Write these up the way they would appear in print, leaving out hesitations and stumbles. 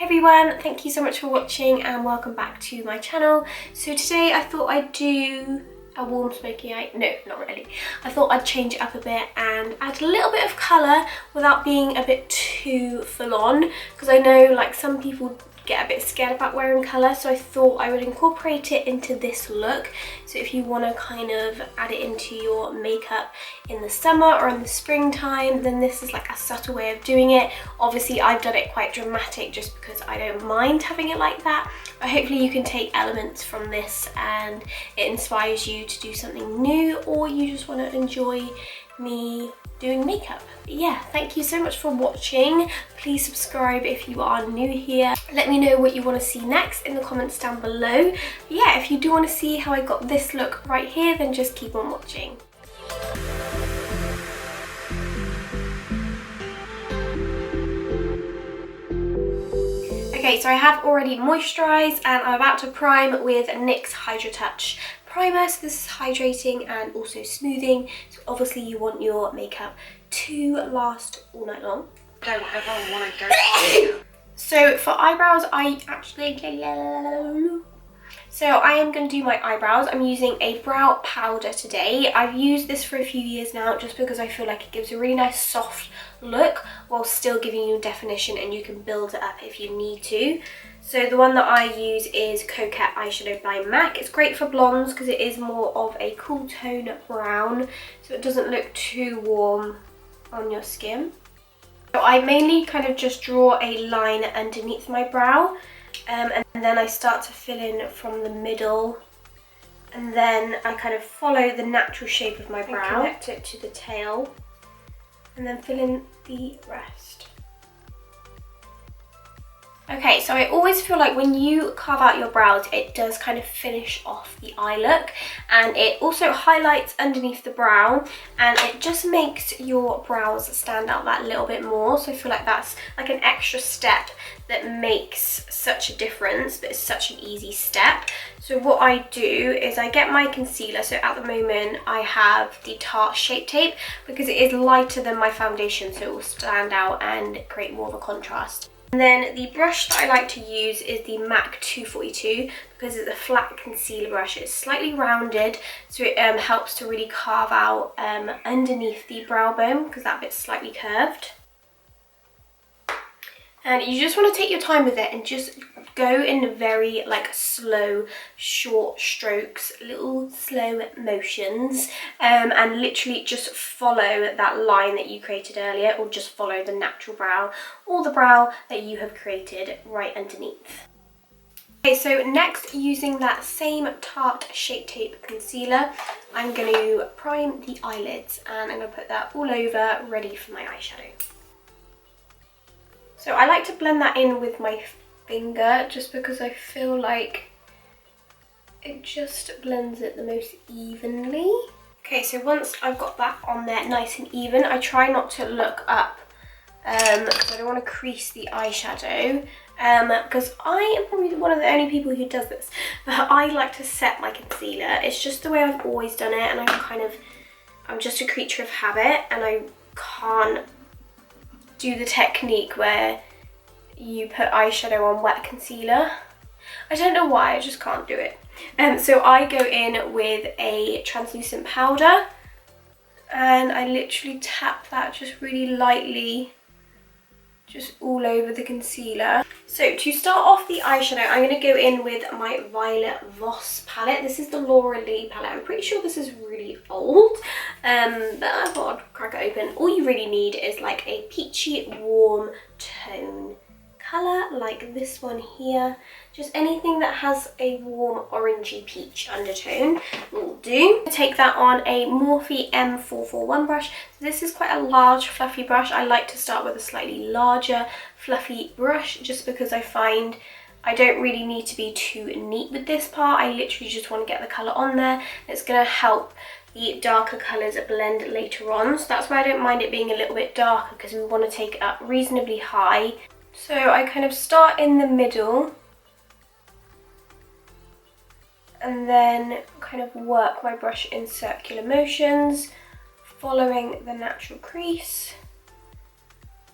everyone, thank you so much for watching and welcome back to my channel. So today I thought I'd do a warm smoky eye. No, not really. I thought I'd change it up a bit and add a little bit of colour without being a bit too full on, because I know like some people get a bit scared about wearing colour, so I thought I would incorporate it into this look. So if you want to kind of add it into your makeup in the summer or in the springtime, then this is like a subtle way of doing it. Obviously I've done it quite dramatic just because I don't mind having it like that, but hopefully you can take elements from this and it inspires you to do something new, or you just want to enjoy me doing makeup. But yeah, thank you so much for watching. Please subscribe if you are new here. Let me know what you want to see next in the comments down below. But yeah, if you do want to see how I got this look right here, then just keep on watching. Okay, so I have already moisturised and I'm about to prime with NYX Hydra Touch primer. So this is hydrating and also smoothing, so obviously you want your makeup to last all night long. Don't ever want to go. So for eyebrows, I am going to do my eyebrows. I'm using a brow powder today. I've used this for a few years now just because I feel like it gives a really nice soft look while still giving you definition, and you can build it up if you need to. So the one that I use is Coquette Eyeshadow by MAC. It's great for blondes because it is more of a cool tone brown, so it doesn't look too warm on your skin. So I mainly kind of just draw a line underneath my brow, and then I start to fill in from the middle, and then I kind of follow the natural shape of my brow, connect it to the tail, and then fill in the rest. Okay, so I always feel like when you carve out your brows, it does kind of finish off the eye look, and it also highlights underneath the brow, and it just makes your brows stand out that little bit more. So I feel like that's like an extra step that makes such a difference, but it's such an easy step. So what I do is I get my concealer. So at the moment I have the Tarte Shape Tape because it is lighter than my foundation, so it will stand out and create more of a contrast. And then the brush that I like to use is the MAC 242 because it's a flat concealer brush. It's slightly rounded, so it helps to really carve out underneath the brow bone because that bit's slightly curved. And you just want to take your time with it and just go in very like slow, short strokes, little slow motions, and literally just follow that line that you created earlier, or just follow the natural brow or the brow that you have created right underneath. Okay, so next, using that same Tarte Shape Tape concealer, I'm going to prime the eyelids, and I'm going to put that all over, ready for my eyeshadow. So I like to blend that in with my finger just because I feel like it just blends it the most evenly. Okay, so once I've got that on there nice and even, I try not to look up because I don't want to crease the eyeshadow, because I am probably one of the only people who does this, but I like to set my concealer. It's just the way I've always done it, and I'm just a creature of habit, and I can't do the technique where you put eyeshadow on wet concealer. I don't know why, I just can't do it. So I go in with a translucent powder, and I literally tap that just really lightly, just all over the concealer. So to start off the eyeshadow, I'm going to go in with my Violet Voss palette. This is the Laura Lee palette. I'm pretty sure this is really old, but I thought I'd crack it open. All you really need is like a peachy, warm tone colour like this one here. Just anything that has a warm orangey peach undertone will do. Take that on a Morphe M441 brush. So this is quite a large fluffy brush. I like to start with a slightly larger fluffy brush just because I find I don't really need to be too neat with this part. I literally just want to get the colour on there. It's going to help the darker colours blend later on. So that's why I don't mind it being a little bit darker, because we want to take it up reasonably high. So I kind of start in the middle and then kind of work my brush in circular motions, following the natural crease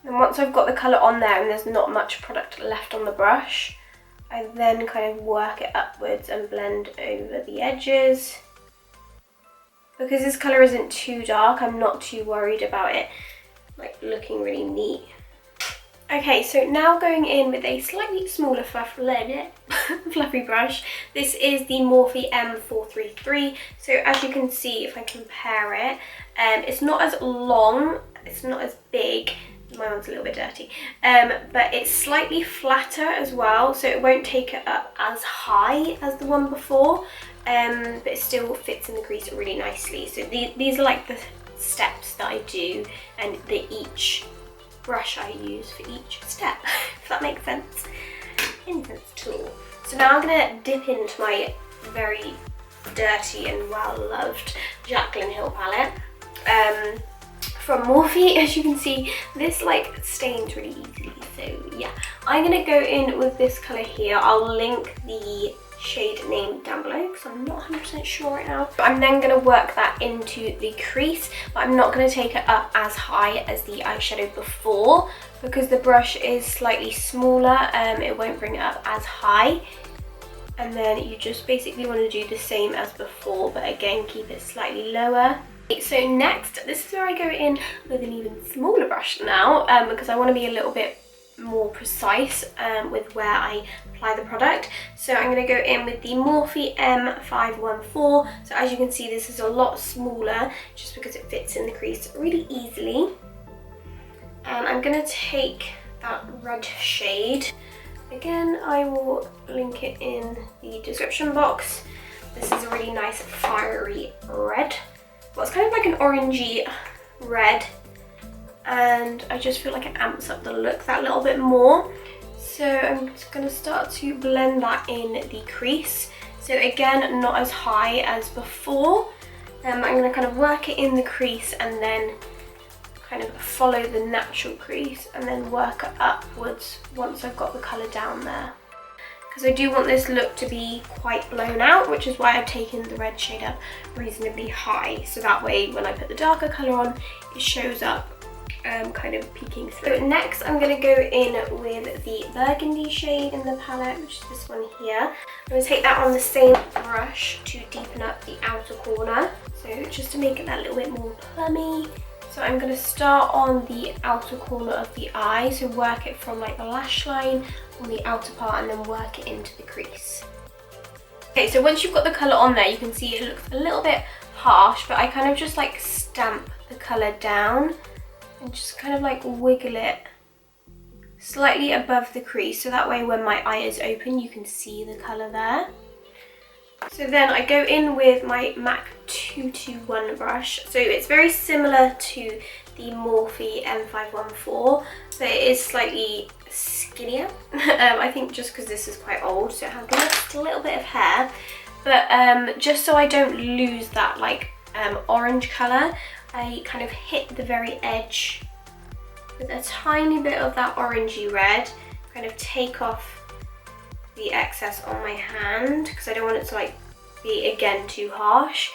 And once I've got the colour on there and there's not much product left on the brush, I then kind of work it upwards and blend over the edges. Because this colour isn't too dark, I'm not too worried about it like looking really neat. Okay, so now going in with a slightly smaller fluffy brush. This is the Morphe M433. So as you can see, if I compare it, it's not as long, it's not as big. My one's a little bit dirty, but it's slightly flatter as well, so it won't take it up as high as the one before, but it still fits in the crease really nicely. So these are like the steps that I do, and each brush I use for each step, if that makes sense. Any sense at all. So now I'm going to dip into my very dirty and well-loved Jaclyn Hill palette. From Morphe. As you can see, this like stains really easily, so yeah. I'm going to go in with this colour here. I'll link the shade name down below because I'm not 100% sure right now. But I'm then going to work that into the crease, but I'm not going to take it up as high as the eyeshadow before because the brush is slightly smaller. It won't bring it up as high. And then you just basically want to do the same as before, but again keep it slightly lower. So next, this is where I go in with an even smaller brush now, because I want to be a little bit more precise with where I apply the product. So I'm going to go in with the Morphe M514. So as you can see, this is a lot smaller just because it fits in the crease really easily. And I'm going to take that red shade. Again, I will link it in the description box. This is a really nice fiery red. Well, it's kind of like an orangey red, and I just feel like it amps up the look that little bit more. So I'm just going to start to blend that in the crease. So again, not as high as before. I'm going to kind of work it in the crease and then kind of follow the natural crease and then work it upwards once I've got the colour down there. Because I do want this look to be quite blown out, which is why I've taken the red shade up reasonably high. So that way when I put the darker colour on, it shows up kind of peeking through. So next I'm going to go in with the burgundy shade in the palette, which is this one here. I'm going to take that on the same brush to deepen up the outer corner. So just to make it that little bit more plummy. So I'm going to start on the outer corner of the eye, so work it from like the lash line on the outer part and then work it into the crease. Okay, so once you've got the colour on there, you can see it looks a little bit harsh, but I kind of just like stamp the colour down and just kind of like wiggle it slightly above the crease, so that way when my eye is open you can see the colour there. So then I go in with my MAC 221 brush. So it's very similar to the Morphe M514, but it is slightly skinnier. I think just because this is quite old, so it has just a little bit of hair. But just so I don't lose that like orange colour, I kind of hit the very edge with a tiny bit of that orangey red, kind of take off the excess on my hand because I don't want it to like be again too harsh,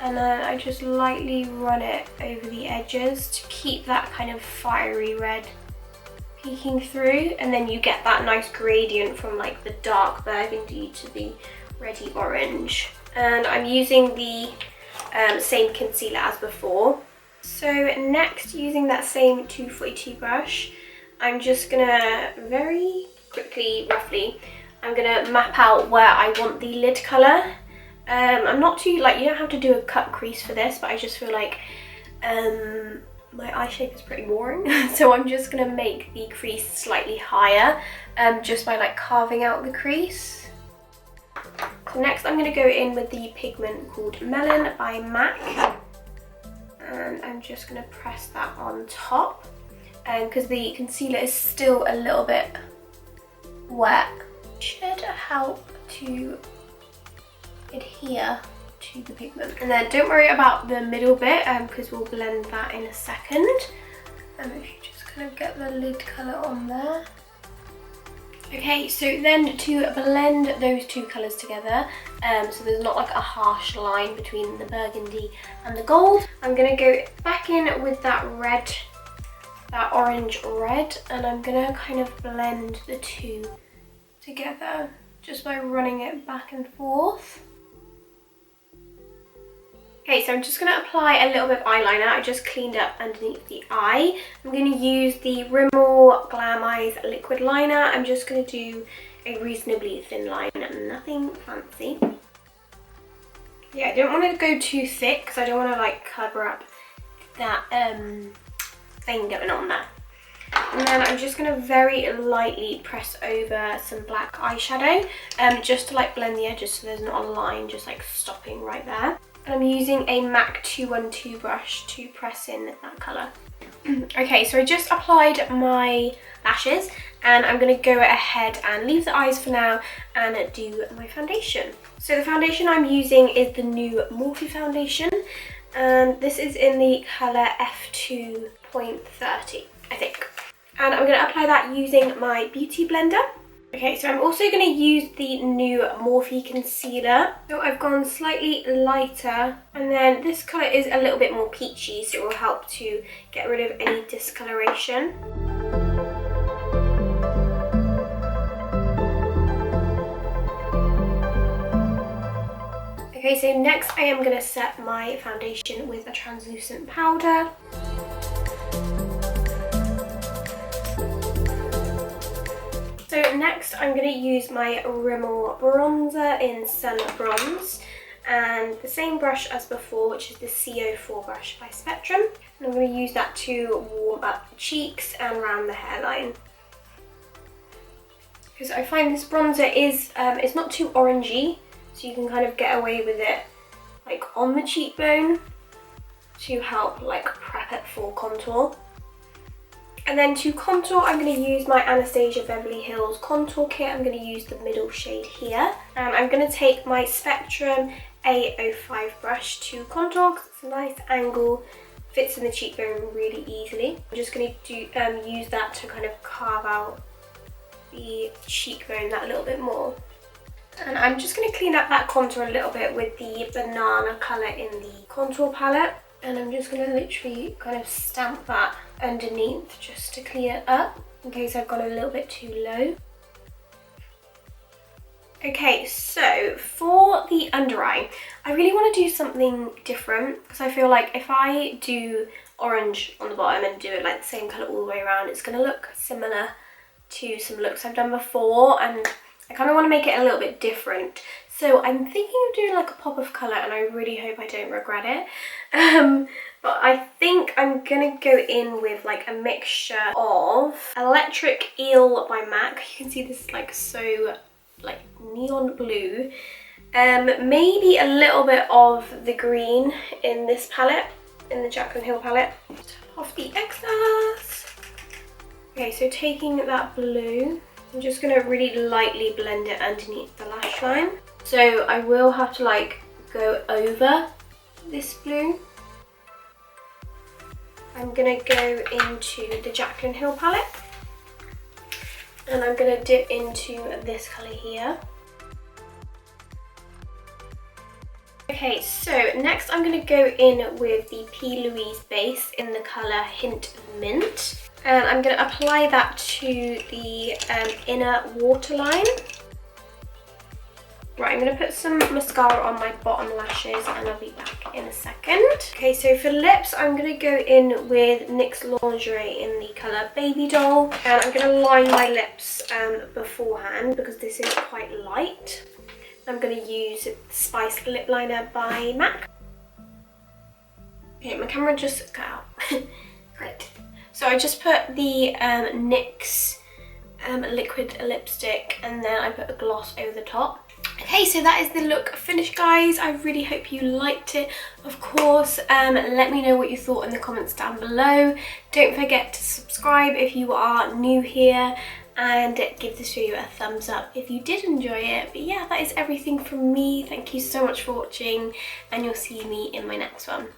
and then I just lightly run it over the edges to keep that kind of fiery red peeking through, and then you get that nice gradient from like the dark burgundy to the reddy orange. And I'm using the same concealer as before. So next, using that same 242 brush, I'm just gonna very quickly, roughly, I'm going to map out where I want the lid colour. I'm not too, like, you don't have to do a cut crease for this, but I just feel like my eye shape is pretty boring. So I'm just going to make the crease slightly higher just by like carving out the crease. So next I'm going to go in with the pigment called Melon by MAC. And I'm just going to press that on top. Because the concealer is still a little bit wet. Should help to adhere to the pigment. And then don't worry about the middle bit because we'll blend that in a second. And if you just kind of get the lid colour on there. Okay, so then to blend those two colours together, so there's not like a harsh line between the burgundy and the gold, I'm going to go back in with that red that orange red, and I'm gonna kind of blend the two together just by running it back and forth. Okay, so I'm just going to apply a little bit of eyeliner. I just cleaned up underneath the eye. I'm going to use the Rimmel Glam Eyes liquid liner. I'm just going to do a reasonably thin line, nothing fancy. Yeah, I don't want to go too thick because I don't want to like cover up that thing going on there. And then I'm just going to very lightly press over some black eyeshadow just to like blend the edges so there's not a line just like stopping right there. And I'm using a MAC 212 brush to press in that colour. Okay, so I just applied my lashes and I'm going to go ahead and leave the eyes for now and do my foundation. So the foundation I'm using is the new Morphe foundation, and this is in the colour F2.30, I think. And I'm going to apply that using my beauty blender. Okay, so I'm also going to use the new Morphe concealer. So I've gone slightly lighter, and then this colour is a little bit more peachy, so it will help to get rid of any discoloration. Okay, so next I am going to set my foundation with a translucent powder. So next I'm going to use my Rimmel bronzer in Sun Bronze, and the same brush as before, which is the CO4 brush by Spectrum. And I'm going to use that to warm up the cheeks and around the hairline. Because I find this bronzer is, it's not too orangey, so you can kind of get away with it like on the cheekbone to help like prep it for contour. And then to contour, I'm going to use my Anastasia Beverly Hills contour kit. I'm going to use the middle shade here. And I'm going to take my Spectrum A05 brush to contour because it's a nice angle, fits in the cheekbone really easily. I'm just going to use that to kind of carve out the cheekbone that little bit more. And I'm just going to clean up that contour a little bit with the banana colour in the contour palette. And I'm just going to literally kind of stamp that underneath just to clean it up in case I've gone a little bit too low. Okay, so for the under eye, I really want to do something different because I feel like if I do orange on the bottom and do it like the same colour all the way around, it's going to look similar to some looks I've done before, and I kind of want to make it a little bit different. So I'm thinking of doing like a pop of colour, and I really hope I don't regret it. But I think I'm going to go in with like a mixture of Electric Eel by MAC. You can see this is like so like neon blue. Maybe a little bit of the green in this palette, in the Jaclyn Hill palette. Top off the excess. Okay, so taking that blue, I'm just going to really lightly blend it underneath the lash line. So I will have to like go over this blue. I'm going to go into the Jaclyn Hill palette, and I'm going to dip into this colour here. Okay, so next I'm going to go in with the P. Louise base in the colour Hint Mint. And I'm going to apply that to the inner waterline. Right, I'm going to put some mascara on my bottom lashes and I'll be back in a second. Okay, so for lips, I'm going to go in with NYX Lingerie in the colour Baby Doll. And I'm going to line my lips beforehand because this is quite light. I'm going to use Spice Lip Liner by MAC. Okay, my camera just got out. Right. So I just put the NYX liquid lipstick, and then I put a gloss over the top. Okay, so that is the look finished, guys. I really hope you liked it. Of course, let me know what you thought in the comments down below. Don't forget to subscribe if you are new here, and give this video a thumbs up if you did enjoy it. But yeah, that is everything from me. Thank you so much for watching, and you'll see me in my next one.